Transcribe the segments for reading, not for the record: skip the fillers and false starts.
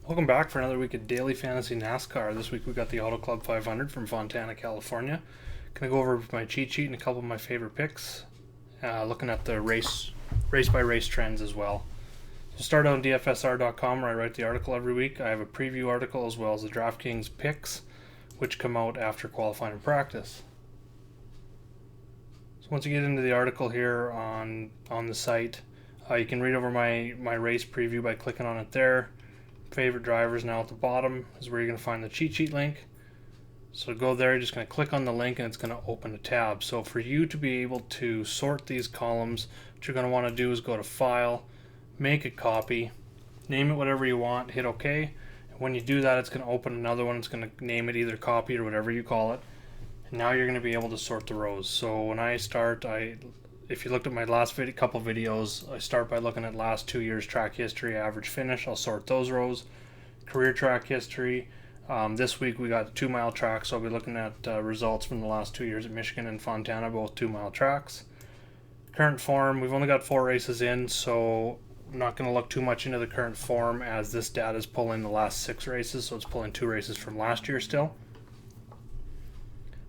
Welcome back for another week of Daily Fantasy NASCAR. This week we got the Auto Club 500 from Fontana, California. Gonna go over my cheat sheet and a couple of my favorite picks, looking at the race by race trends as well. So start on DFSR.com where I write the article every week. I have a preview article as well as the DraftKings picks, which come out after qualifying and practice. So once you get into the article here on the site, you can read over my race preview by clicking on it there. Favorite drivers now at the bottom is where you're going to find the cheat sheet link. So go there, you're just going to click on the link and it's going to open a tab. So for you to be able to sort these columns, what you're going to want to do is go to File, make a copy, name it whatever you want, hit OK. And when you do that, it's going to open another one. It's going to name it either copy or whatever you call it. And now you're going to be able to sort the rows. So when I start, if you looked at my last couple videos, I start by looking at last 2 years track history, average finish. I'll sort those rows. Career track history. This week we got 2 mile tracks, so I'll be looking at results from the last 2 years at Michigan and Fontana, both 2 mile tracks. Current form, we've only got 4 races in, so I'm not going to look too much into the current form as this data is pulling the last 6 races, so it's pulling 2 races from last year still.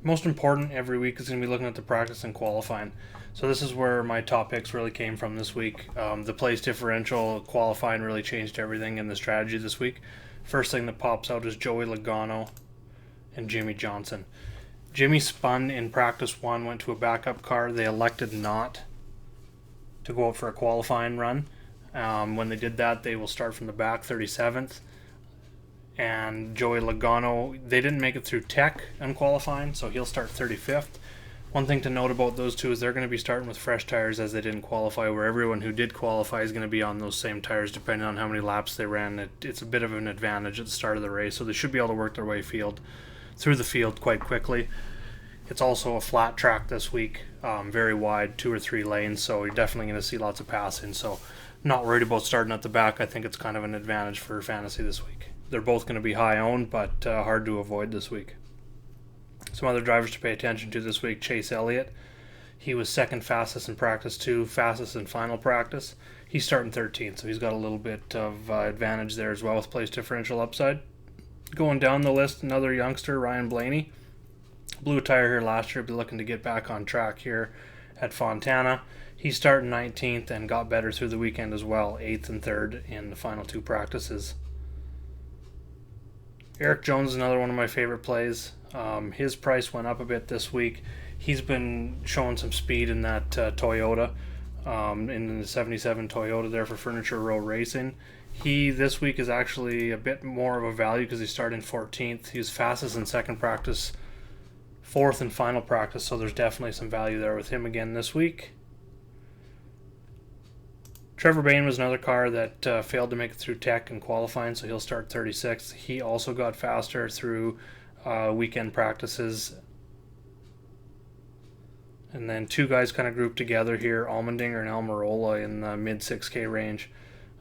Most important every week is going to be looking at the practice and qualifying. So this is where my top picks really came from this week. The place differential, qualifying really changed everything in the strategy this week. First thing that pops out is Joey Logano and Jimmy Johnson. Jimmy spun in practice 1, went to a backup car. They elected not to go out for a qualifying run. When they did that, they will start from the back 37th. And Joey Logano, they didn't make it through tech on qualifying, so he'll start 35th. One thing to note about those two is they're going to be starting with fresh tires as they didn't qualify, where everyone who did qualify is going to be on those same tires depending on how many laps they ran. It's a bit of an advantage at the start of the race, so they should be able to work their way through the field quite quickly. It's also a flat track this week, very wide, 2 or 3 lanes, so you're definitely going to see lots of passing. So not worried about starting at the back. I think it's kind of an advantage for fantasy this week. They're both going to be high owned, but hard to avoid this week. Some other drivers to pay attention to this week: Chase Elliott. He was second fastest in practice 2, fastest in final practice. He's starting 13th, so he's got a little bit of advantage there as well with place differential upside. Going down the list, another youngster, Ryan Blaney. Blew a tire here last year, be looking to get back on track here at Fontana. He's starting 19th and got better through the weekend as well, 8th and 3rd in the final 2 practices. Eric Jones is another one of my favorite plays. His price went up a bit this week. He's been showing some speed in that Toyota, in the 77 Toyota there for Furniture Row Racing. He this week is actually a bit more of a value because he's starting 14th. He was fastest in second practice, 4th in final practice, so there's definitely some value there with him again this week. Trevor Bayne was another car that failed to make it through tech and qualifying, so he'll start 36th. He also got faster through weekend practices. And then 2 guys kind of grouped together here, Allmendinger and Almirola in the mid 6K range.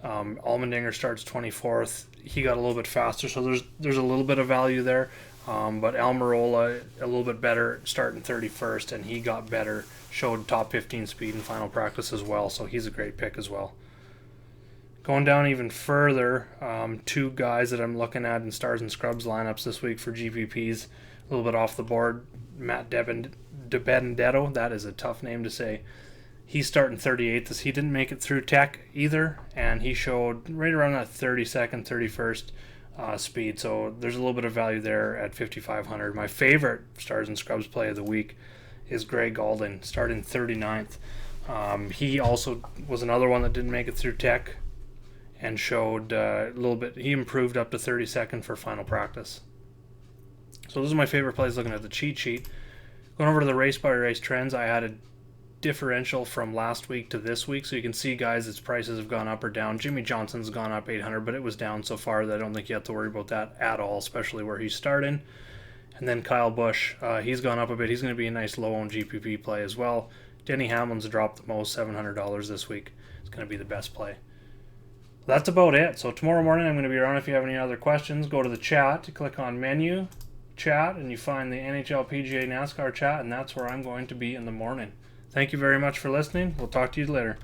Allmendinger starts 24th. He got a little bit faster, so there's a little bit of value there. But Almirola a little bit better, starting 31st, and he got better, showed top 15 speed in final practice as well, so he's a great pick as well. Going down even further, 2 guys that I'm looking at in Stars and Scrubs lineups this week for GPPs, a little bit off the board. Matt DiBenedetto, that is a tough name to say. He's starting 38th, as he didn't make it through tech either, and he showed right around that 32nd, 31st speed, so there's a little bit of value there at 5,500. My favorite Stars and Scrubs play of the week is Greg Galding, starting 39th. He also was another one that didn't make it through tech and showed a little bit. He improved up to 32nd for final practice. So those are my favorite plays looking at the cheat sheet. Going over to the race by race trends, I added differential from last week to this week, so you can see, guys, its prices have gone up or down. Jimmy Johnson's gone up 800, but it was down so far that I don't think you have to worry about that at all, especially where he's starting. And then Kyle Busch, he's gone up a bit. He's going to be a nice low-owned GPP play as well. Denny Hamlin's dropped the most, $700 this week. It's going to be the best play. That's about it. So tomorrow morning I'm going to be around. If you have any other questions, go to the chat, click on menu, chat, and you find the NHL PGA NASCAR chat, and that's where I'm going to be in the morning. Thank you very much for listening. We'll talk to you later.